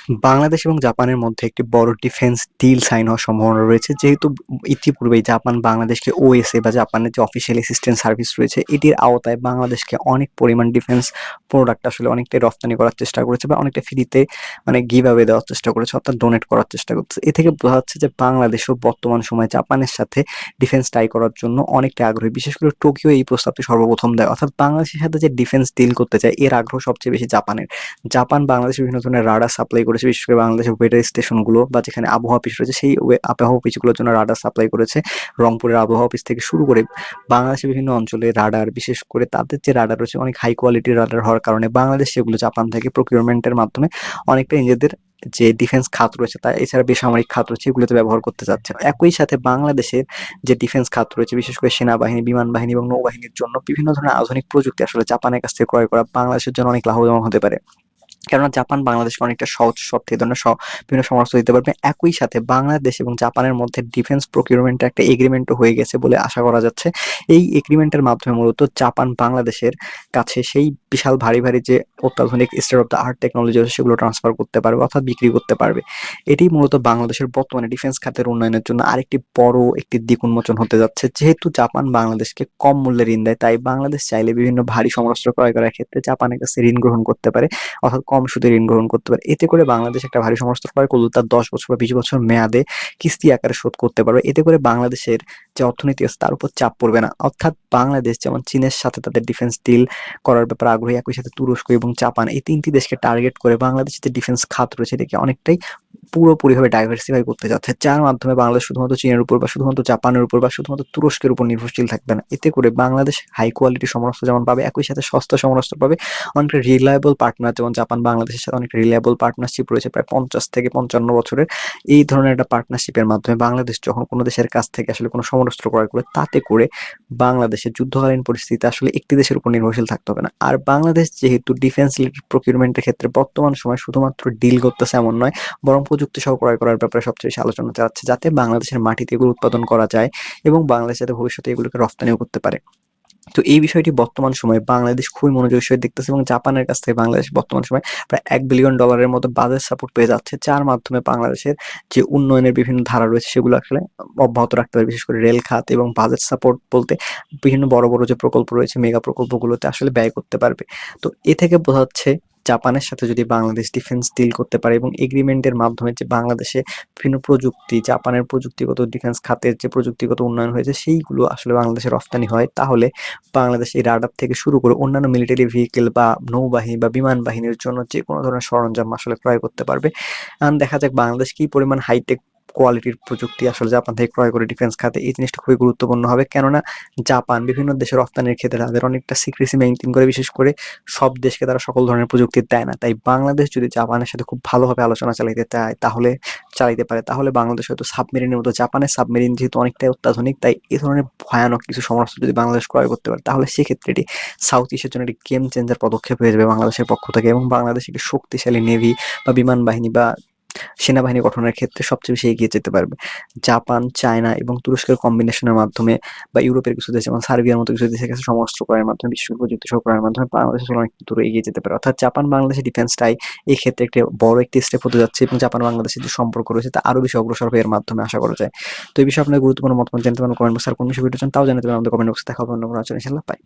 বাংলাদেশ এবং জাপানের মধ্যে একটি বড় ডিফেন্স ডিল সাইন হওয়ার সম্ভাবনা রয়েছে, যেহেতু ইতিপূর্বেই জাপান বাংলাদেশকে ওএসএ বা জাপানের যে অফিসিয়াল অ্যাসিস্ট্যান্স সার্ভিস রয়েছে এটির আওতায় বাংলাদেশকে অনেক পরিমাণ ডিফেন্স প্রোডাক্ট আসলে অনেকটাই রপ্তানি করার চেষ্টা করেছে বা অনেকটা ফ্রিতে মানে গিভ অ্যাওয়ে দেওয়ার চেষ্টা করেছে, অর্থাৎ ডোনেট করার চেষ্টা করছে। এ থেকে বোঝা যাচ্ছে যে বাংলাদেশও বর্তমান সময়ে জাপানের সাথে ডিফেন্স টাই করার জন্য অনেকটা আগ্রহী। বিশেষ করে টোকিও এই প্রস্তাবটি সর্বপ্রথম দেয়, অর্থাৎ বাংলাদেশের সাথে যে ডিফেন্স ডিল করতে চায় এর আগ্রহ সবচেয়ে বেশি জাপানের। জাপান বাংলাদেশে বিভিন্ন ধরনের রাডার সাপ্লাই করেছে, বিশেষ করে বাংলাদেশের ওয়েদার স্টেশনগুলো বা যেখানে আবহাওয়া অফিস রয়েছে সেই আবহাওয়া অফিসগুলোর জন্য রাডার সাপ্লাই করেছে। রংপুরের আবহাওয়া অফিস থেকে শুরু করে বাংলাদেশের বিভিন্ন অঞ্চলে রাডার, বিশেষ করে তাদের যে রাডার রয়েছে অনেক হাই কোয়ালিটির রাডার হওয়ার কারণে বাংলাদেশ সেগুলো জাপান থেকে প্রকিউরমেন্টের মাধ্যমে অনেকটা নিজেদের যে ডিফেন্স খাত রয়েছে তা এছাড়া বেসামরিক খাত রয়েছে এগুলোতে ব্যবহার করতে চাচ্ছে। একই সাথে বাংলাদেশের যে ডিফেন্স খাত রয়েছে বিশেষ করে সেনাবাহিনী, বিমান বাহিনী এবং নৌবাহিনীর জন্য বিভিন্ন ধরনের আধুনিক প্রযুক্তি আসলে জাপানের কাছ থেকে ক্রয় করা বাংলাদেশের জন্য অনেক লাভজনক হতে পারে, কেননা জাপান বাংলাদেশকে অনেকটা সহজ শর্তে এই ধরনের বিভিন্ন সমর্থন দিতে পারবে। একই সাথে বাংলাদেশ এবং জাপানের মধ্যে ডিফেন্স প্রকিউরমেন্টের একটা এগ্রিমেন্টও হয়ে গেছে বলে আশা করা যাচ্ছে। এই এগ্রিমেন্টের মাধ্যমে মূলত জাপান বাংলাদেশের কাছে সেই বিশাল ভারী ভারী যে অত্যাধুনিক state of the art technology আছে সেগুলো ট্রান্সফার করতে পারবে, অর্থাৎ বিক্রি করতে পারবে। এটি মূলত বাংলাদেশের বর্তমানে ডিফেন্স খাতের উন্নয়নের জন্য আরেকটি বড় একটি দিক উন্মোচন হতে যাচ্ছে। যেহেতু জাপান বাংলাদেশকে কম মূল্যে ঋণ দেয়, তাই বাংলাদেশ চাইলে বিভিন্ন ভারী সমরাস্ত্র ক্রয় করার ক্ষেত্রে জাপানের কাছে ঋণ গ্রহণ করতে পারে, অর্থাৎ কম সুদে ঋণ গ্রহণ করতে পারে। এতে করে বাংলাদেশ একটা ভারী সমরাস্ত্র ক্রয় করলে তার 10 বছর বা 20 বছর মেয়াদে কিস্তি আকারে শোধ করতে পারবে। এতে করে বাংলাদেশের যে অর্থনীতি আছে তার উপর চাপ পড়বে না। অর্থাৎ বাংলাদেশ যেমন চীনের সাথে তাদের ডিফেন্স ডিল করার ব্যাপারে আগ্রহী, একই সাথে তুরস্ক এবং জাপান এই তিনটি দেশকে টার্গেট করে বাংলাদেশের যে ডিফেন্স খাত রয়েছে এটাকে অনেকটাই পুরোপুরিভাবে ডাইভার্সিফাই করতে যাচ্ছে, যার মাধ্যমে বাংলাদেশ শুধুমাত্র চীনের উপর বা শুধুমাত্র জাপানের উপর বা শুধুমাত্র তুরস্কের উপর নির্ভরশীল থাকবে না। এতে করে বাংলাদেশ হাই কোয়ালিটি সমরাস্ত্র যেমন পাবে, একই সাথে সস্তা সমরাস্ত্র পাবে। অনেকটা রিলায়েবল পার্টনার, যেমন জাপান বাংলাদেশের সাথে অনেক রিলায়েবল পার্টনারশিপ রয়েছে প্রায় 50 থেকে 55 বছরের। এই ধরনের একটা পার্টনারশিপের মাধ্যমে বাংলাদেশ যখন কোনো দেশের কাছ থেকে আসলে কোনো সমরাস্ত্র ক্রয় করে তাতে করে বাংলাদেশের যুদ্ধকালীন পরিস্থিতিতে আসলে একটি দেশের উপর নির্ভরশীল থাকতে হবে না। আর বাংলাদেশ যেহেতু ডিফেন্স প্রকিউরমেন্টের ক্ষেত্রে বর্তমান সময় শুধুমাত্র ডিল করতেছে এমন নয়, বরং প্রযুক্তি সহ ক্রয় করার ব্যাপারে সবচেয়ে বেশি আলোচনা চালাচ্ছে, যাতে বাংলাদেশের মাটিতে এগুলো উৎপাদন করা যায় এবং বাংলাদেশ যাতে ভবিষ্যতে এগুলোকে রপ্তানিও করতে পারে। তো এই বিষয়টি বর্তমান সময়ে বাংলাদেশ খুবই মনোযোগের সহিত দেখতেছে এবং জাপানের কাছ থেকে বাংলাদেশ বর্তমান সময়ে প্রায় $1 বিলিয়ন মতো বাজেট সাপোর্ট পেয়ে যাচ্ছে, যার মাধ্যমে বাংলাদেশের যে উন্নয়নের বিভিন্ন ধারা রয়েছে সেগুলো আসলে অব্যাহত রাখতে পারে। বিশেষ করে রেল খাত এবং বাজেট সাপোর্ট বলতে বিভিন্ন বড় বড় যে প্রকল্প রয়েছে মেগা প্রকল্পগুলোতে আসলে ব্যয় করতে পারবে। তো এ থেকে বোঝা যাচ্ছে জাপানের সাথে যদি বাংলাদেশ ডিফেন্স ডিল করতে পারে এবং এগ্রিমেন্টের মাধ্যমে যে বাংলাদেশে বিভিন্ন প্রযুক্তি, জাপানের প্রযুক্তিগত ডিফেন্স খাতের যে প্রযুক্তিগত উন্নয়ন হয়েছে সেইগুলো আসলে বাংলাদেশে রফতানি হয়, তাহলে বাংলাদেশ এই রাডার থেকে শুরু করে অন্যান্য মিলিটারি ভেহিকেল বা নৌবাহিনী বা বিমান বাহিনীর জন্য যে কোনো ধরনের সরঞ্জাম আসলে ক্রয় করতে পারবে। দেখা যাক বাংলাদেশ কি পরিমাণ হাইটেক কোয়ালিটির প্রযুক্তি আসলে জাপান থেকে ক্রয় করে ডিফেন্স খাতে, এই জিনিসটা খুবই গুরুত্বপূর্ণ হবে। কেননা জাপান বিভিন্ন দেশের রফতানির ক্ষেত্রে তাদের অনেকটা সিক্রেসি মেইনটেইন করে, বিশেষ করে সব দেশকে তারা সকল ধরনের প্রযুক্তি দেয় না। তাই বাংলাদেশ যদি জাপানের সাথে খুব ভালোভাবে আলোচনা চালাইতে চায় তাহলে চালাইতে পারে, তাহলে বাংলাদেশ হয়তো সাবমেরিনের মতো, জাপানের সাবমেরিন যেহেতু অনেকটাই অত্যাধুনিক, তাই এই ধরনের ভয়ানক কিছু সমরাস্ত্র যদি বাংলাদেশ ক্রয় করতে পারে তাহলে সেক্ষেত্রে এটি সাউথ ইস্টের জন্য একটি গেম চেঞ্জার পদক্ষেপ হয়ে যাবে বাংলাদেশের পক্ষ থেকে, এবং বাংলাদেশ একটি শক্তিশালী নেভি বা বিমান বাহিনী বা সেনাবাহিনী গঠনের ক্ষেত্রে সবচেয়ে বেশি এগিয়ে যেতে পারবে। জাপান, চায়না এবং তুরস্কের কম্বিনেশনের মাধ্যমে বা ইউরোপের কিছু দেশ যেমন সার্বিয়ার মতো কিছু দেশের কাছে সমরাস্ত্র ক্রয়ের মাধ্যমে, বিশেষ করে প্রযুক্তি সহ ক্রয়ের মাধ্যমে বাংলাদেশ আসলে অনেক দূরে এগিয়ে যেতে পারে। অর্থাৎ জাপান বাংলাদেশের ডিফেন্সটাই এই ক্ষেত্রে একটি বড় একটি স্টেপ হতে যাচ্ছে এবং জাপান বাংলাদেশের যে সম্পর্ক রয়েছে তা আরো বেশি অগ্রসর হবে এর মাধ্যমে আশা করা যায়। তো এই বিষয়ে আপনার গুরুত্বপূর্ণ মতামত জানতে পারেন কমেন্ট বক্সে, আর কোন বিষয়ে ভিডিও চান তাও জানাতে পারেন আমাদের কমেন্ট বক্সে। দেখা হবে অন্য কোনো আলোচনা, ইনশাআল্লাহ। বাই।